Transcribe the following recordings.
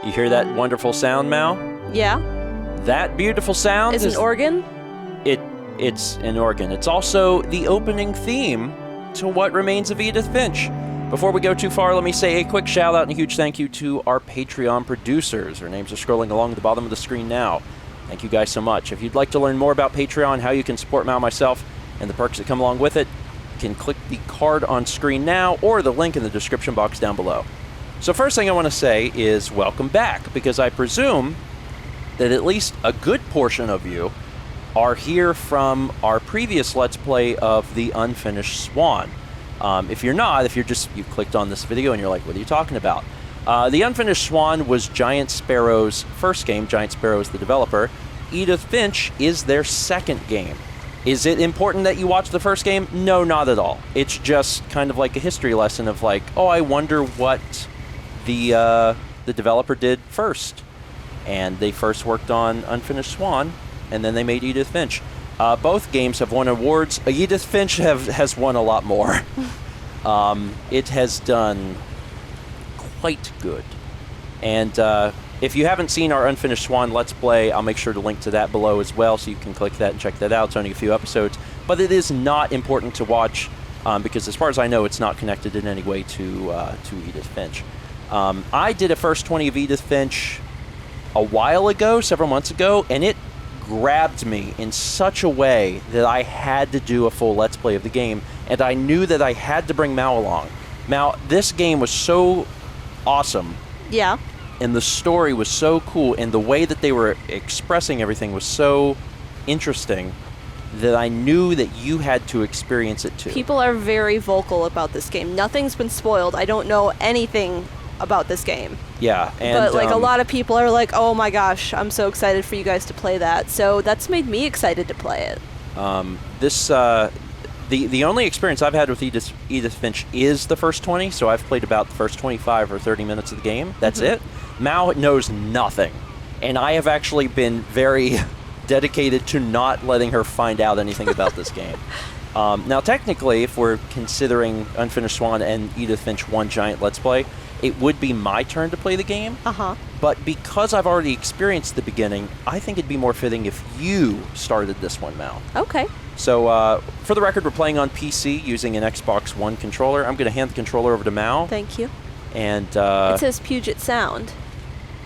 You hear that wonderful sound, Mal? Yeah. That beautiful sound is an organ? It's an organ. It's also the opening theme to What Remains of Edith Finch. Before we go too far, let me say a quick shout out and a huge thank you to our Patreon producers. Their names are scrolling along the bottom of the screen now. Thank you guys so much. If you'd like to learn more about Patreon, how you can support Mal and myself, and the perks that come along with it, you can click the card on screen now or the link in the description box down below. So first thing I want to say is welcome back, because I presume that at least a good portion of you are here from our previous Let's Play of the Unfinished Swan. If you're not, if you clicked on this video and you're like, what are you talking about? The Unfinished Swan was Giant Sparrow's first game. Giant Sparrow is the developer. Edith Finch is their second game. Is it important that you watch the first game? No, not at all. It's just kind of like a history lesson of like, oh, I wonder what the developer did first. And they first worked on Unfinished Swan, and then they made Edith Finch. Both games have won awards. Edith Finch has won a lot more. It has done quite good. And if you haven't seen our Unfinished Swan Let's Play, I'll make sure to link to that below as well, so you can click that and check that out. It's only a few episodes. But it is not important to watch, because as far as I know, it's not connected in any way to Edith Finch. I did a first 20 of Edith Finch a while ago, several months ago, and it grabbed me in such a way that I had to do a full Let's Play of the game, and I knew that I had to bring Mal along. Mal, this game was so awesome. Yeah. And the story was so cool, and the way that they were expressing everything was so interesting that I knew that you had to experience it too. People are very vocal about this game. Nothing's been spoiled. I don't know anything about this game. Yeah, and but like a lot of people are like, "Oh my gosh, I'm so excited for you guys to play that." So that's made me excited to play it. The only experience I've had with Edith Finch is the first 20, so I've played about the first 25 or 30 minutes of the game. That's it. Mal knows nothing, and I have actually been very dedicated to not letting her find out anything about this game. Now, technically, if we're considering Unfinished Swan and Edith Finch one giant Let's Play, it would be my turn to play the game. But because I've already experienced the beginning, I think it'd be more fitting if you started this one, Mal. Okay. So, for the record, we're playing on PC using an Xbox One controller. I'm going to hand the controller over to Mal. Thank you. And it says Puget Sound.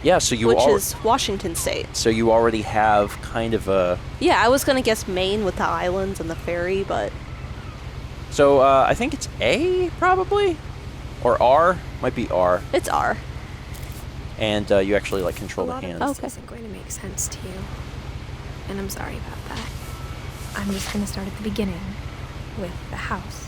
Yeah, so you which is Washington State. So you already have kind of a... Yeah, I was going to guess Maine with the islands and the ferry, but... So, I think it's A, probably? Or R? Might be R. It's R. And you actually, like, control the hands. This isn't going to make sense to you. And I'm sorry about that. I'm just going to start at the beginning, with the house.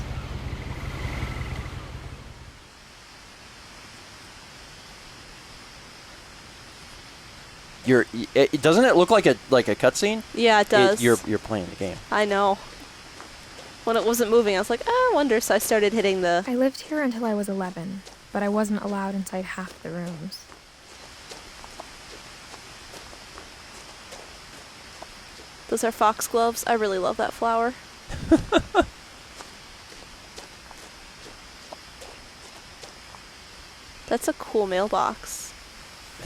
Doesn't it look like a cutscene? Yeah, it does. You're playing the game. I know. When it wasn't moving, I was like, I wonder. So I started hitting the... I lived here until I was 11, but I wasn't allowed inside half the rooms. Those are foxgloves. I really love that flower. That's a cool mailbox.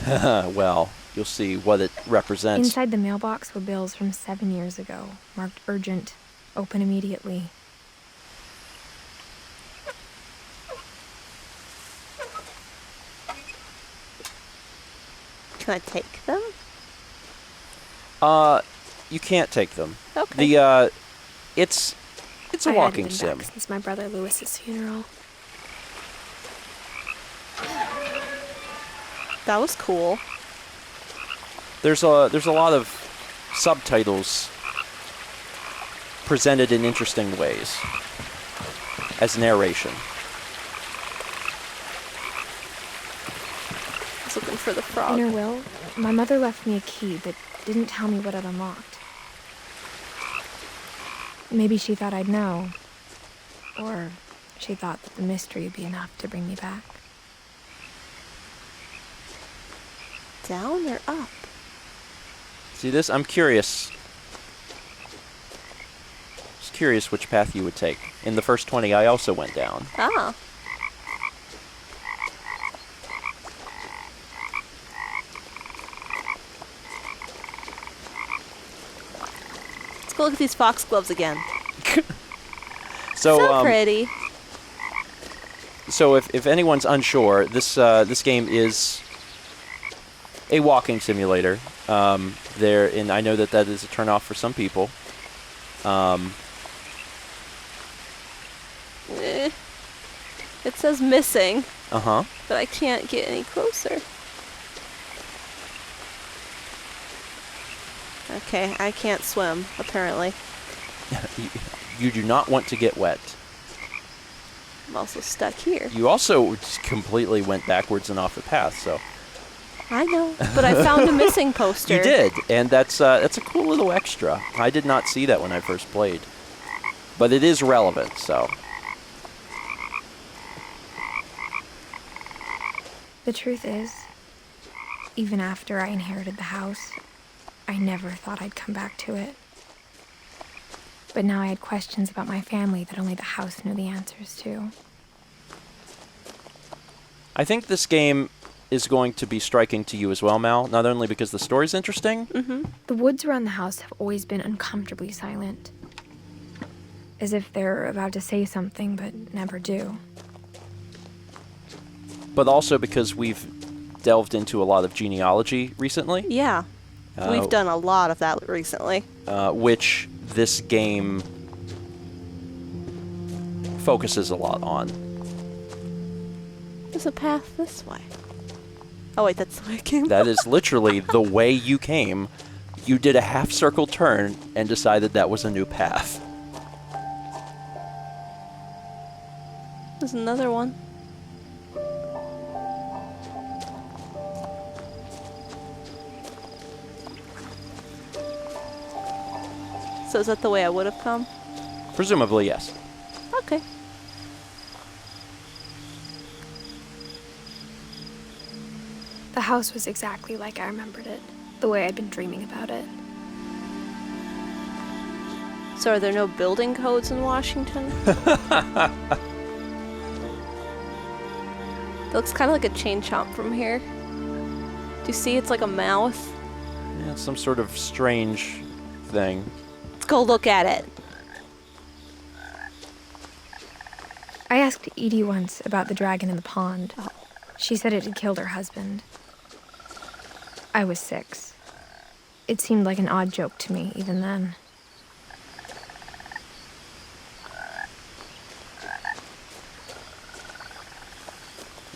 Well, you'll see what it represents. Inside the mailbox were bills from 7 years ago, marked urgent, open immediately. Can I take them? You can't take them. Okay. It's a walking sim. I hadn't been back since my brother Lewis's funeral. That was cool. There's a lot of subtitles presented in interesting ways as narration. I was looking for the frog. In her will, my mother left me a key but didn't tell me what it unlocked. Maybe she thought I'd know. Or she thought that the mystery would be enough to bring me back. Down or up? See this? I'm curious. Just curious which path you would take. In the first 20, I also went down. Ah. look at these foxgloves again. So Pretty. So if anyone's unsure, this game is a walking simulator. And I know that is a turnoff for some people. It says missing. Uh-huh. But I can't get any closer. Okay, I can't swim, apparently. You do not want to get wet. I'm also stuck here. You also just completely went backwards and off the path, so. I know, but I found a missing poster. You did, and that's a cool little extra. I did not see that when I first played. But it is relevant, so. The truth is, even after I inherited the house, I never thought I'd come back to it. But now I had questions about my family that only the house knew the answers to. I think this game is going to be striking to you as well, Mal, not only because the story's interesting. Mm-hmm. The woods around the house have always been uncomfortably silent. As if they're about to say something, but never do. But also because we've delved into a lot of genealogy recently. Yeah. We've done a lot of that recently. Which this game focuses a lot on. There's a path this way. Oh wait, that's the way I came. That is literally the way you came. You did a half-circle turn and decided that was a new path. There's another one. So is that the way I would have come? Presumably, yes. Okay. The house was exactly like I remembered it, the way I'd been dreaming about it. So are there no building codes in Washington? It looks kind of like a chain chomp from here. Do you see? It's like a mouth. Yeah, some sort of strange thing. Let's go look at it. I asked Edie once about the dragon in the pond. Oh. She said it had killed her husband. I was 6. It seemed like an odd joke to me, even then.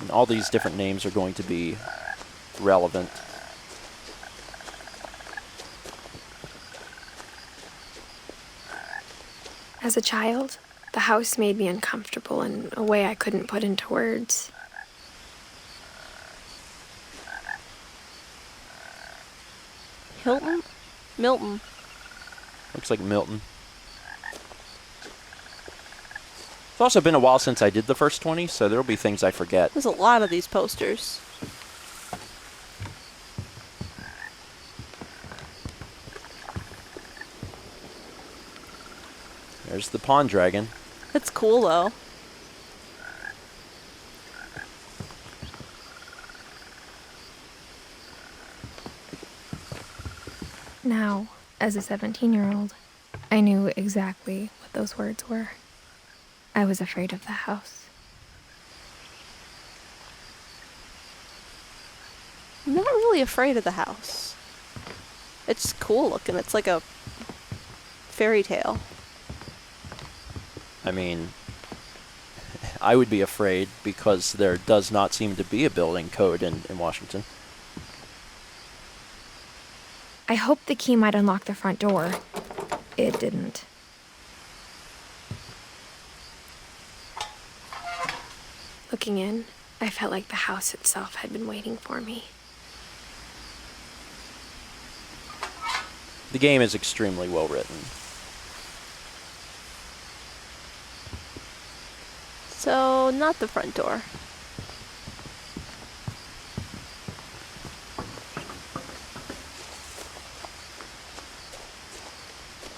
And all these different names are going to be relevant. As a child, the house made me uncomfortable in a way I couldn't put into words. Hilton? Milton. Looks like Milton. It's also been a while since I did the first 20, so there'll be things I forget. There's a lot of these posters. There's the pond dragon. That's cool, though. Now, as a 17-year-old, I knew exactly what those words were. I was afraid of the house. I'm not really afraid of the house. It's cool looking. It's like a fairy tale. I mean, I would be afraid because there does not seem to be a building code in Washington. I hoped the key might unlock the front door. It didn't. Looking in, I felt like the house itself had been waiting for me. The game is extremely well written. So, not the front door.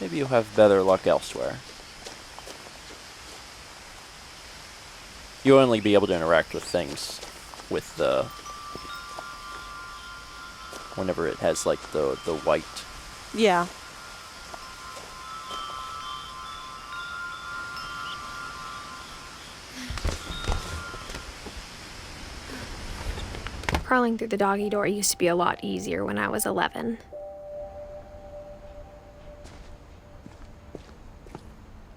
Maybe you'll have better luck elsewhere. You'll only be able to interact with things with the... whenever it has, like, the white. Yeah. Crawling through the doggy door used to be a lot easier when I was 11.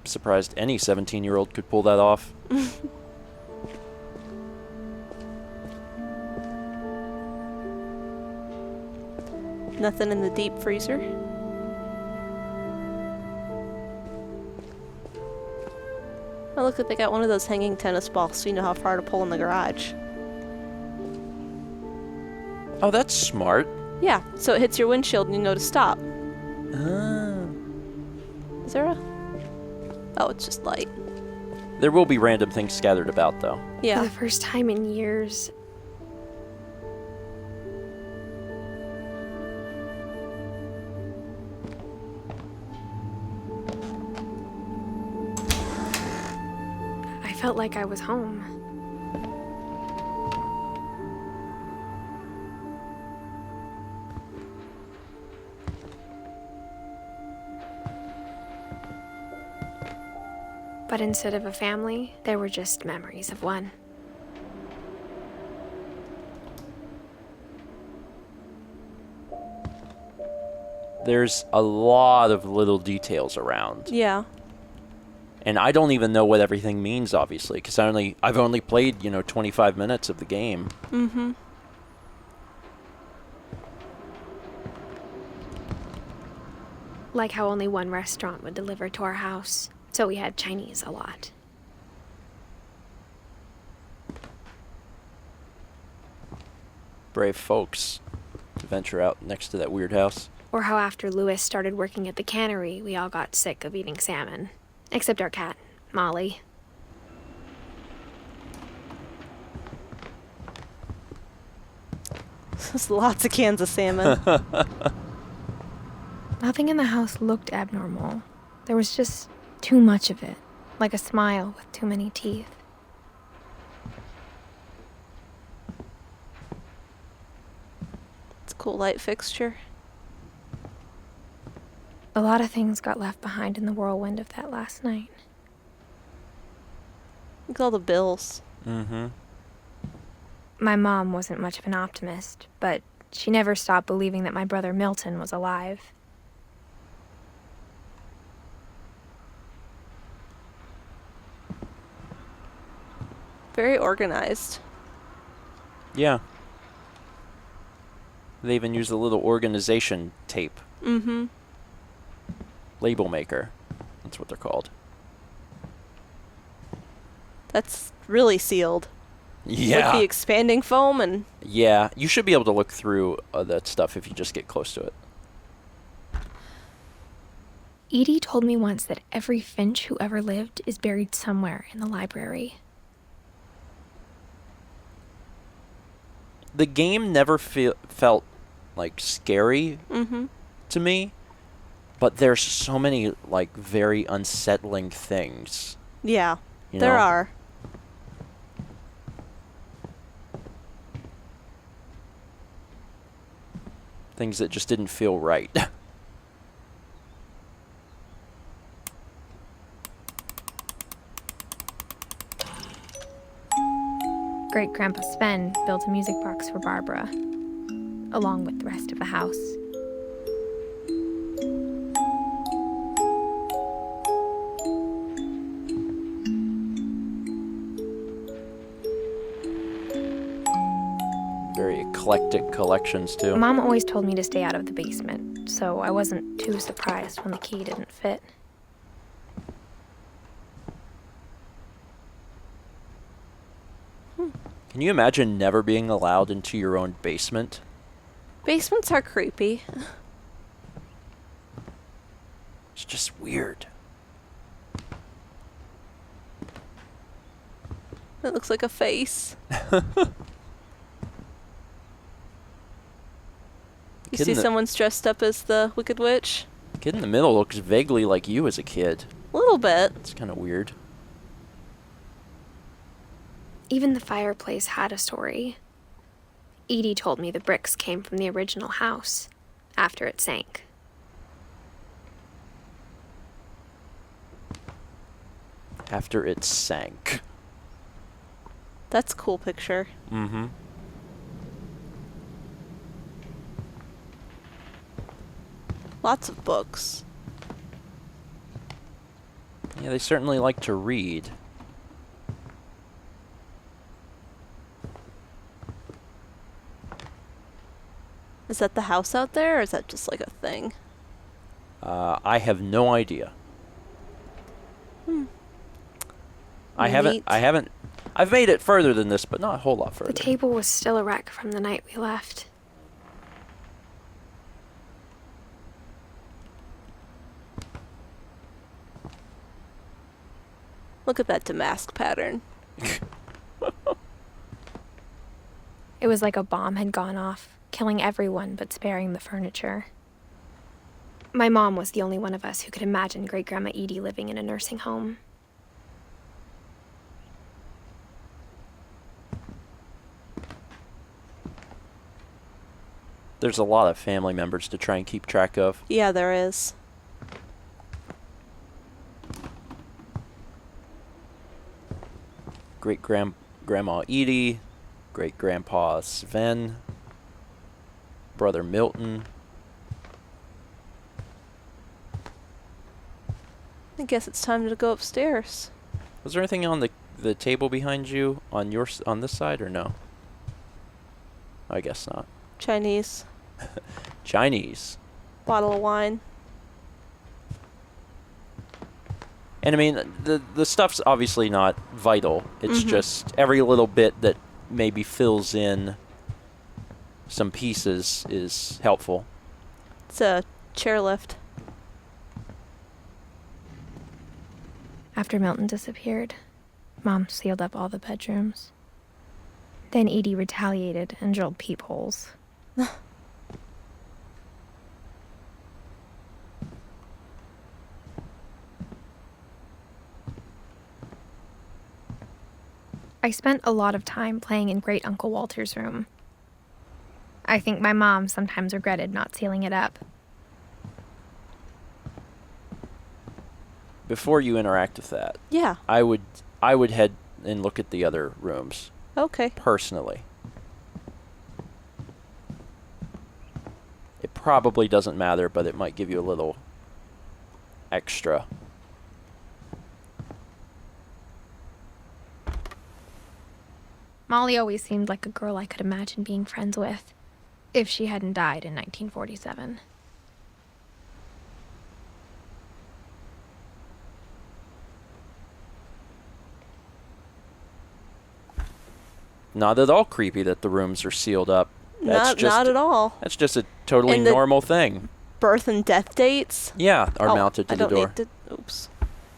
Surprised any 17-year-old could pull that off. Nothing in the deep freezer. Oh, look, they got one of those hanging tennis balls so you know how far to pull in the garage. Oh, that's smart. Yeah, so it hits your windshield and you know to stop. Ah. Is there a... Oh, it's just light. There will be random things scattered about, though. For Yeah. the first time in years, I felt like I was home. But instead of a family, there were just memories of one. There's a lot of little details around. Yeah. And I don't even know what everything means, obviously, because I've only played, 25 minutes of the game. Mm-hmm. Like how only one restaurant would deliver to our house, so we had Chinese a lot. Brave folks to venture out next to that weird house. Or how after Louis started working at the cannery, we all got sick of eating salmon. Except our cat, Molly. There's lots of cans of salmon. Nothing in the house looked abnormal. There was just too much of it, like a smile with too many teeth. It's a cool light fixture. A lot of things got left behind in the whirlwind of that last night. Look at all the bills. Mm-hmm. My mom wasn't much of an optimist, but she never stopped believing that my brother Milton was alive. Very organized. Yeah. They even use a little organization tape. Mm-hmm. Label maker. That's what they're called. That's really sealed. Yeah. With the expanding foam and... Yeah. You should be able to look through that stuff if you just get close to it. Edie told me once that every Finch who ever lived is buried somewhere in the library. The game never felt like scary to me, but there's so many like very unsettling things. Yeah, You there know? are. Things that just didn't feel right. Great-Grandpa Sven built a music box for Barbara, along with the rest of the house. Very eclectic collections, too. Mom always told me to stay out of the basement, so I wasn't too surprised when the key didn't fit. Can you imagine never being allowed into your own basement? Basements are creepy. It's just weird. It looks like a face. You Kid see in the- someone's dressed up as the Wicked Witch? Kid in the middle looks vaguely like you as a kid. A little bit. It's kind of weird. Even the fireplace had a story. Edie told me the bricks came from the original house, after it sank. After it sank. That's a cool picture. Mm-hmm. Lots of books. Yeah, they certainly like to read. Is that the house out there, or is that just like a thing? I have no idea. Neat. I've made it further than this, but not a whole lot further. The table was still a wreck from the night we left. Look at that damask pattern. It was like a bomb had gone off, killing everyone but sparing the furniture. My mom was the only one of us who could imagine Great-Grandma Edie living in a nursing home. There's a lot of family members to try and keep track of. Yeah, there is. Great-grandma Edie, great-grandpa Sven, brother Milton. I guess it's time to go upstairs. Was there anything on the table behind you on this side or no? I guess not. Chinese. Chinese. Bottle of wine. And I mean, the stuff's obviously not vital. It's just every little bit that maybe fills in some pieces is helpful. It's a chairlift. After Milton disappeared, Mom sealed up all the bedrooms. Then Edie retaliated and drilled peepholes. I spent a lot of time playing in Great Uncle Walter's room. I think my mom sometimes regretted not sealing it up. Before you interact with that, Yeah. I would head and look at the other rooms Okay. personally. It probably doesn't matter, but it might give you a little extra. Molly always seemed like a girl I could imagine being friends with, if she hadn't died in 1947. Not at all creepy that the rooms are sealed up. Not at all. That's just a totally And the normal thing. Birth and death dates. Yeah, are Oh, mounted to I the don't door. need to. Oops.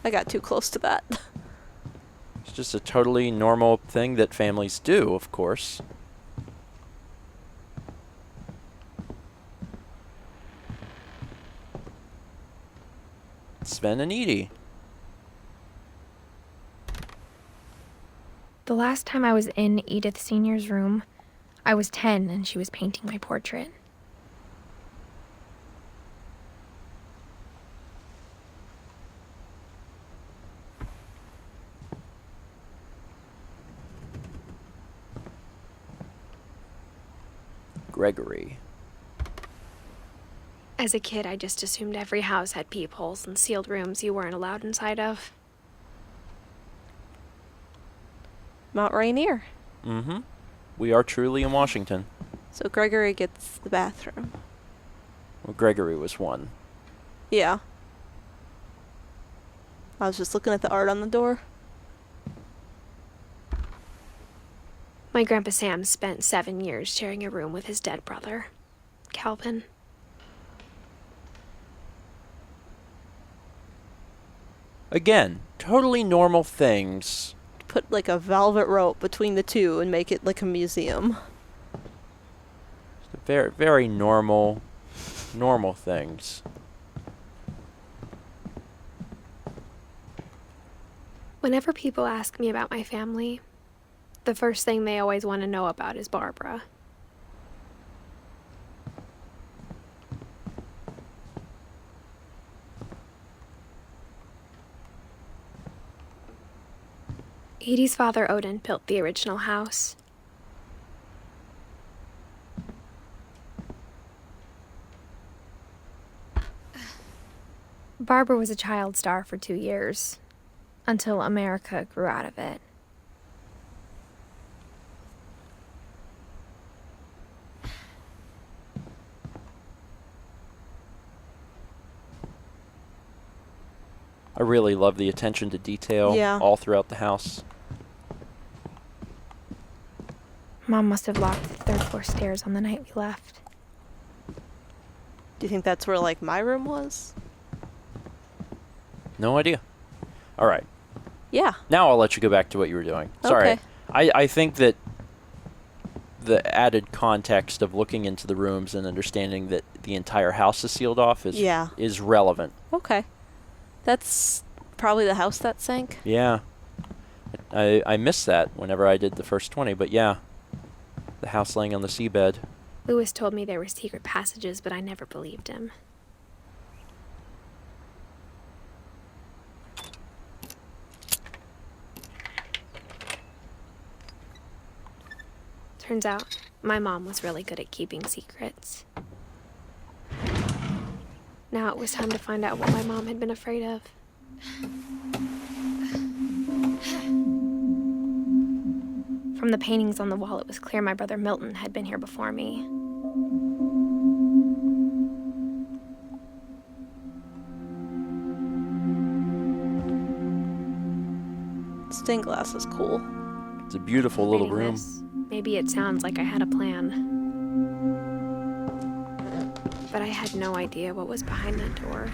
I got too close to that. It's just a totally normal thing that families do, of course. Sven and Edie. The last time I was in Edith Sr.'s room, I was 10 and she was painting my portrait. Gregory. As a kid, I just assumed every house had peepholes and sealed rooms you weren't allowed inside of. Mount Rainier. Mm-hmm. We are truly in Washington. So Gregory gets the bathroom. Well, Gregory was one. Yeah. I was just looking at the art on the door. My Grandpa Sam spent 7 years sharing a room with his dead brother, Calvin. Again, totally normal things. Put like a velvet rope between the two and make it like a museum. Very, very normal things. Whenever people ask me about my family, the first thing they always want to know about is Barbara. Edie's father, Odin, built the original house. Barbara was a child star for 2 years, until America grew out of it. I really love the attention to detail all throughout the house. Mom must have locked the third floor stairs on the night we left. Do you think that's where, like, my room was? No idea. All right. Yeah. Now I'll let you go back to what you were doing. Sorry. Okay. I think that the added context of looking into the rooms and understanding that the entire house is sealed off is relevant. Okay. That's probably the house that sank. Yeah. I missed that whenever I did the first 20, but yeah. The house laying on the seabed. Lewis told me there were secret passages, but I never believed him. Turns out, my mom was really good at keeping secrets. Now it was time to find out what my mom had been afraid of. From the paintings on the wall, it was clear my brother Milton had been here before me. Stained glass is cool. It's a beautiful little Reading room. this, maybe it sounds like I had a plan. But I had no idea what was behind that door.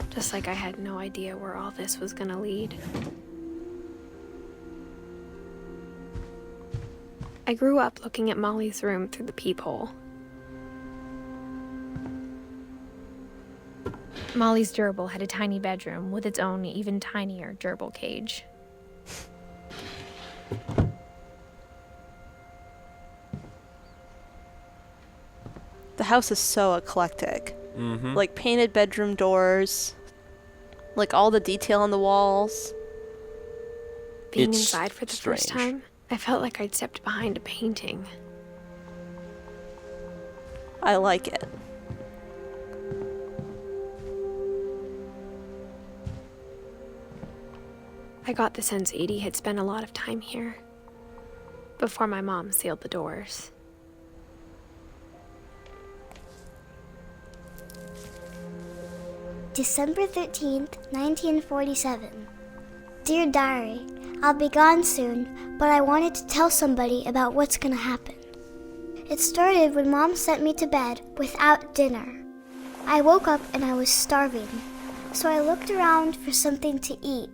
Just like I had no idea where all this was gonna lead. I grew up looking at Molly's room through the peephole. Molly's gerbil had a tiny bedroom with its own even tinier gerbil cage. The house is so eclectic. Mm-hmm. Like painted bedroom doors, like all the detail on the walls. Being It's inside for the first strange. time, I felt like I'd stepped behind a painting. I like it. I got the sense Edie had spent a lot of time here, before my mom sealed the doors. December 13th, 1947. Dear Diary, I'll be gone soon, but I wanted to tell somebody about what's gonna happen. It started when Mom sent me to bed without dinner. I woke up and I was starving, so I looked around for something to eat.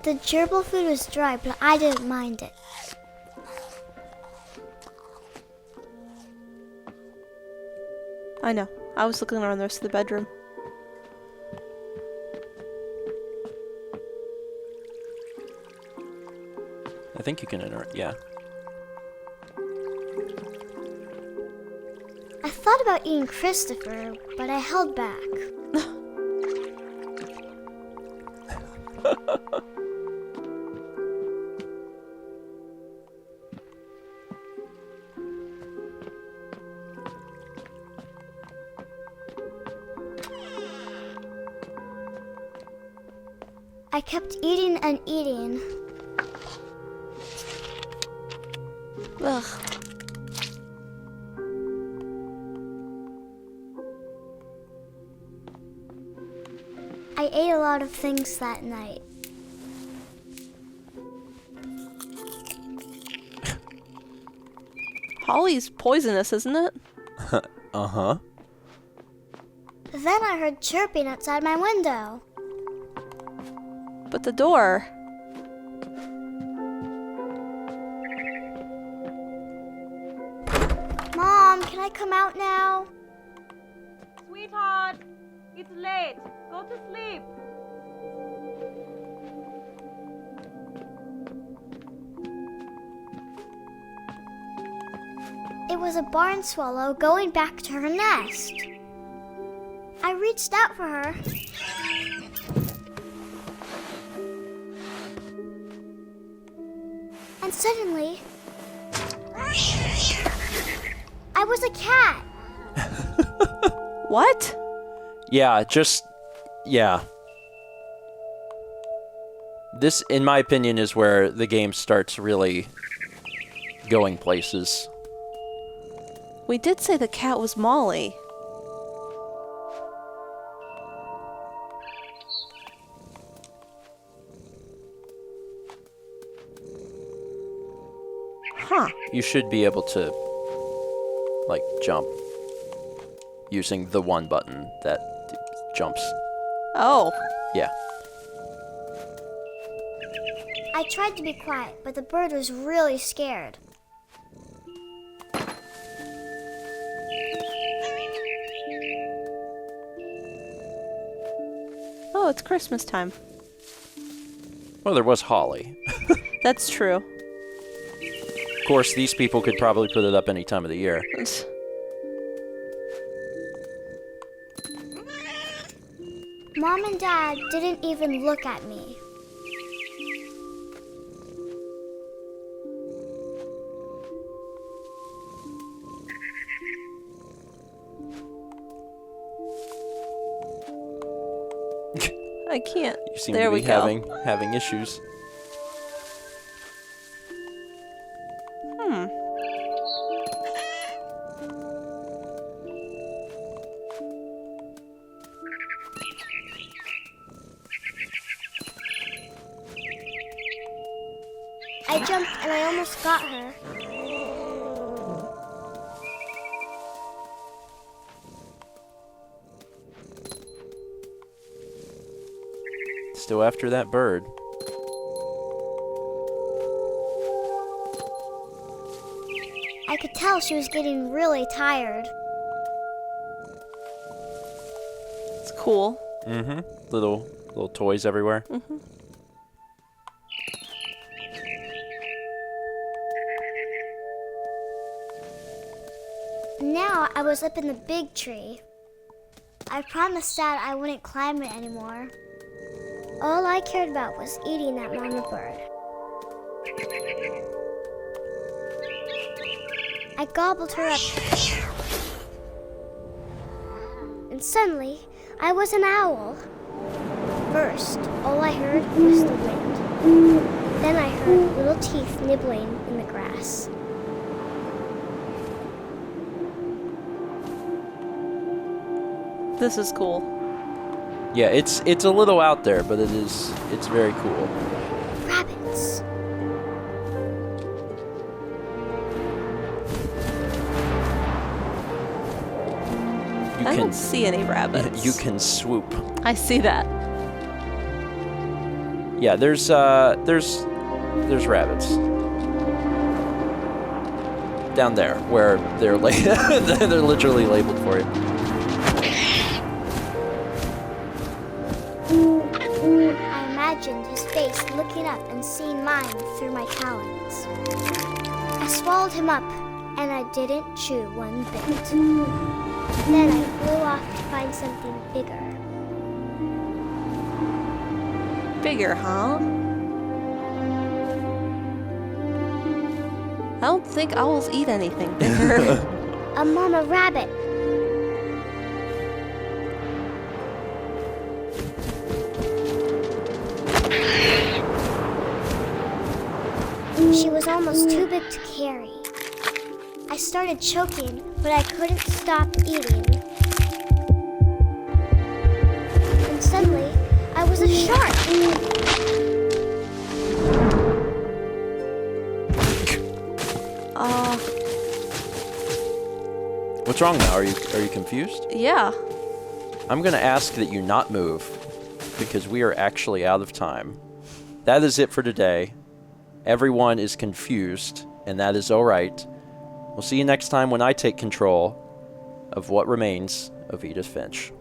The gerbil food was dry, but I didn't mind it. I know. I was looking around the rest of the bedroom. I think you can enter it, yeah. I thought about eating Christopher, but I held back. I kept eating and eating. Ugh. I ate a lot of things that night. Holly's poisonous, isn't it? Uh-huh. Then I heard chirping outside my window. But the door. Mom, can I come out now? Sweetheart, it's late. Go to sleep. It was a barn swallow going back to her nest. I reached out for her. And suddenly, I was a cat. What? Yeah, yeah. This, in my opinion, is where the game starts really going places. We did say the cat was Molly. Huh. You should be able to, like, jump using the one button that jumps. Oh. Yeah. I tried to be quiet, but the bird was really scared. Oh, it's Christmas time. Well, there was holly. That's true. Of course, these people could probably put it up any time of the year. Mom and Dad didn't even look at me. I can't. You seem There to we be go. having issues. I jumped and I almost got her. Still after that bird. I could tell she was getting really tired. It's cool. Mm-hmm. Little toys everywhere. Mm-hmm. Now I was up in the big tree. I promised Dad I wouldn't climb it anymore. All I cared about was eating that mama bird. I gobbled her up. And suddenly, I was an owl. First, all I heard was the wind. Then I heard little teeth nibbling in the grass. This is cool. Yeah, it's a little out there, but it's very cool. Rabbits. You I can don't see any rabbits. you can swoop. I see that. Yeah, there's rabbits down there where they're they're literally labeled for it. I imagined his face looking up and seeing mine through my talons. I swallowed him up, and I didn't chew one bit. Then I flew off to find something bigger. Bigger, huh? I don't think owls eat anything bigger. A mama rabbit. She was almost too big to carry. I started choking, but I couldn't stop eating. And suddenly, I was a shark. What's wrong now? Are you confused? Yeah. I'm gonna ask that you not move because we are actually out of time. That is it for today. Everyone is confused, and that is all right. We'll see you next time when I take control of what remains of Edith Finch.